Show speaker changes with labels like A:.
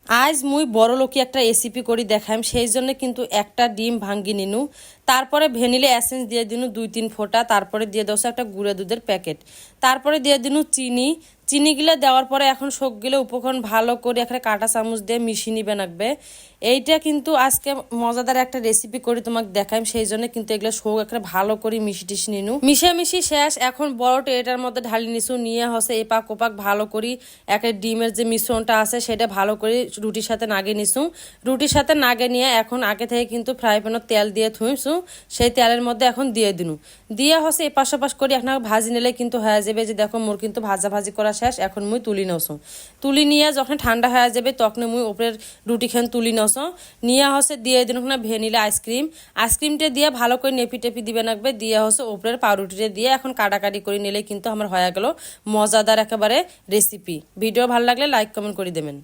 A: আজ মুই বড় লোকি একটা রেসিপি করি দেখাইম, সেই জন্য কিন্তু একটা ডিম ভাঙ্গি নিনু, তারপরে ভ্যানিলা এসেন্স দিয়ে দিনু 2-3 ফোঁটা, তারপরে দিয়ে দোসা একটা গুঁড়া দুধের প্যাকেট, তারপরে দিয়ে দিনু চিনিগুলো দেওয়ার পরে এখন সবগুলো উপকরণ ভালো করে এখানে কাঁটা চামচ দিয়ে মিশিয়ে নিবে লাগবে। এইটা কিন্তু আজকে মজাদার একটা রেসিপি করি তোমাকে দেখাইম, সেই জন্য কিন্তু এগুলো সব এখানে ভালো করে মিশি নিনু। মিশি শেষ, এখন বড় এটার মধ্যে ঢালি নিছু, নিয়ে হসে এপাক ওপাক ভালো করি একটা ডিমের যে মিশ্রণটা আছে সেটা ভালো করে রুটির সাথে নাগে নিছু। রুটির সাথে নাগে নিয়ে এখন আগে থেকে কিন্তু ফ্রাই প্যানে তেল দিয়ে থুইছু, সেই তেলের মধ্যে এখন দিয়ে দিনু, দিয়ে হসে এপাশ ওপাশ করে এখন ভাজি নিলে কিন্তু হয়ে যাবে। যে দেখো মোর কিন্তু ভাজি করা শেষ, এখন মুই তুলি নসো, তুলি নিয়ে যখন ঠান্ডা হয়ে যাবে তখন মুই উপরের রুটিখান তুলি নসো, নিয়ে হসে দিয়ে দিন ওখানে ভ্যানিলা আইসক্রিমটা দিয়ে ভালো করে নেপি টেপি দিবে লাগবে, দিয়ে হসে উপরের পাউরুটিটা দিয়ে এখন কাটাকাটি করে নিলে কিন্তু আমার হয়ে গেল মজাদার একেবারে রেসিপি। ভিডিও ভালো লাগলে লাইক কমেন্ট করে দেবেন।